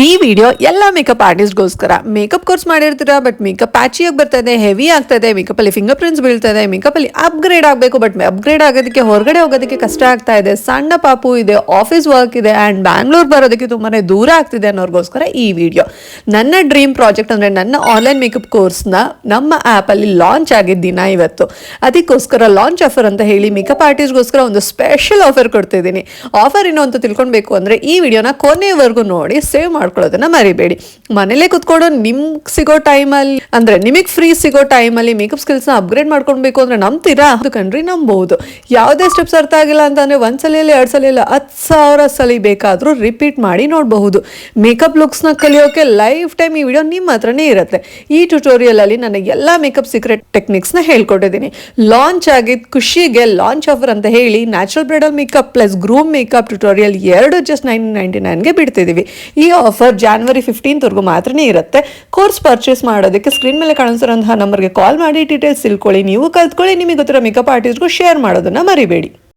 ಈ ವಿಡಿಯೋ ಎಲ್ಲ ಮೇಕಪ್ ಆರ್ಟಿಸ್ಟ್ಗೋಸ್ಕರ. ಮೇಕಪ್ ಕೋರ್ಸ್ ಮಾಡಿರ್ತೀರಾ, ಬಟ್ ಮೇಕಪ್ ಪ್ಯಾಚಿಯಾಗಿ ಬರ್ತದೆ, ಹೆವಿ ಆಗ್ತದೆ, ಮೇಕಪ್ ಅಲ್ಲಿ ಫಿಂಗರ್ ಪ್ರಿಂಟ್ಸ್ ಬೀಳ್ತದೆ, ಮೇಕಪ್ ಅಲ್ಲಿ ಅಪ್ಗ್ರೇಡ್ ಆಗಬೇಕು, ಬಟ್ ಅಪ್ಗ್ರೇಡ್ ಆಗೋದಕ್ಕೆ ಹೊರಗಡೆ ಹೋಗೋದಕ್ಕೆ ಕಷ್ಟ ಆಗ್ತಾ ಇದೆ, ಸಣ್ಣ ಪಾಪು ಇದೆ, ಆಫೀಸ್ ವರ್ಕ್ ಇದೆ ಆ್ಯಂಡ್ ಬ್ಯಾಂಗ್ಳೂರ್ ಬರೋದಕ್ಕೆ ತುಂಬಾನೇ ದೂರ ಆಗ್ತಿದೆ ಅನ್ನೋರ್ಗೋಸ್ಕರ ಈ ವಿಡಿಯೋ. ನನ್ನ ಡ್ರೀಮ್ ಪ್ರಾಜೆಕ್ಟ್ ಅಂದರೆ ನನ್ನ ಆನ್ಲೈನ್ ಮೇಕಪ್ ಕೋರ್ಸ್ನ ನಮ್ಮ ಆ್ಯಪಲ್ಲಿ ಲಾಂಚ್ ಆಗಿದ್ದ ದಿನ ಇವತ್ತು. ಅದಕ್ಕೋಸ್ಕರ ಲಾಂಚ್ ಆಫರ್ ಅಂತ ಹೇಳಿ ಮೇಕಪ್ ಆರ್ಟಿಸ್ಟ್ಗೋಸ್ಕರ ಒಂದು ಸ್ಪೆಷಲ್ ಆಫರ್ ಕೊಡ್ತಿದ್ದೀನಿ. ಆಫರ್ ಏನು ಅಂತ ತಿಳ್ಕೊಳ್ಬೇಕು ಅಂದರೆ ಈ ವಿಡಿಯೋನ ಕೊನೆಯವರೆಗೂ ನೋಡಿ ಸೇವ್ ಮಾಡ್ಕೊಳ್ಳೋದನ್ನ ಮರಿಬೇಡಿ. ಮನೇಲೆ ಕುತ್ಕೊಂಡು ನಿಮ್ಗೆ ಸಿಗೋ ಟೈಮಲ್ಲಿ ಅಂದ್ರೆ ನಿಮಗೆ ಫ್ರೀ ಸಿಗೋ ಟೈಮಲ್ಲಿ ಮೇಕಪ್ ಸ್ಕಿಲ್ಸ್ನ ಅಪ್ಗ್ರೇಡ್ ಮಾಡ್ಕೊಳ್ಬೇಕು ಅಂದ್ರೆ ನಂಬ್ತೀರಾ? ಅದು ಕಣ್ರಿ, ನಂಬಹುದು. ಯಾವುದೇ ಸ್ಟೆಪ್ಸ್ ಅರ್ಥ ಆಗಿಲ್ಲ ಅಂತಂದ್ರೆ ಒಂದ್ಸಲಿಯಲ್ಲಿ 2 ಸಲ ಇಲ್ಲ 10,000 ಸಲ ಬೇಕಾದರೂ ರಿಪೀಟ್ ಮಾಡಿ ನೋಡಬಹುದು. ಮೇಕಪ್ ಲುಕ್ಸ್ನ ಕಲಿಯೋಕೆ ಲೈಫ್ ಟೈಮ್ ಈ ವಿಡಿಯೋ ನಿಮ್ಮ ಹತ್ರನೇ ಇರುತ್ತೆ. ಈ ಟ್ಯುಟೋರಿಯಲ್ ಅಲ್ಲಿ ನಾನು ಎಲ್ಲ ಮೇಕಪ್ ಸೀಕ್ರೆಟ್ ಟೆಕ್ನಿಕ್ಸ್ನ ಹೇಳ್ಕೊಟ್ಟಿದ್ದೀನಿ. ಲಾಂಚ್ ಆಗಿದ್ದ ಖುಷಿಗೆ ಲಾಂಚ್ ಆಫರ್ ಅಂತ ಹೇಳಿ natural bridal makeup plus groom makeup tutorial 2 just 999ಗೆ ಬಿಡ್ತಿದ್ದೀವಿ. ಈ ಆಫರ್ January 15th ವರೆಗೂ ಮಾತ್ರನೇ ಇರುತ್ತೆ. ಕೋರ್ಸ್ ಪರ್ಚೇಸ್ ಮಾಡೋದಕ್ಕೆ ಸ್ಕ್ರೀನ್ ಮೇಲೆ ಕಾಣಿಸ್ತಿರೋಂತಹ ನಂಬರ್ಗೆ ಕಾಲ್ ಮಾಡಿ ಡೀಟೇಲ್ಸ್ ತಿಳ್ಕೊಳ್ಳಿ. ನೀವು ಕಲ್ತ್ಕೊಳ್ಳಿ, ನಿಮಗೆ ಗೊತ್ತಿರೋ ಮೇಕಪ್ ಆರ್ಟಿಸ್ಟ್ಗೂ ಶೇರ್ ಮಾಡೋದನ್ನ ಮರಿಬೇಡಿ.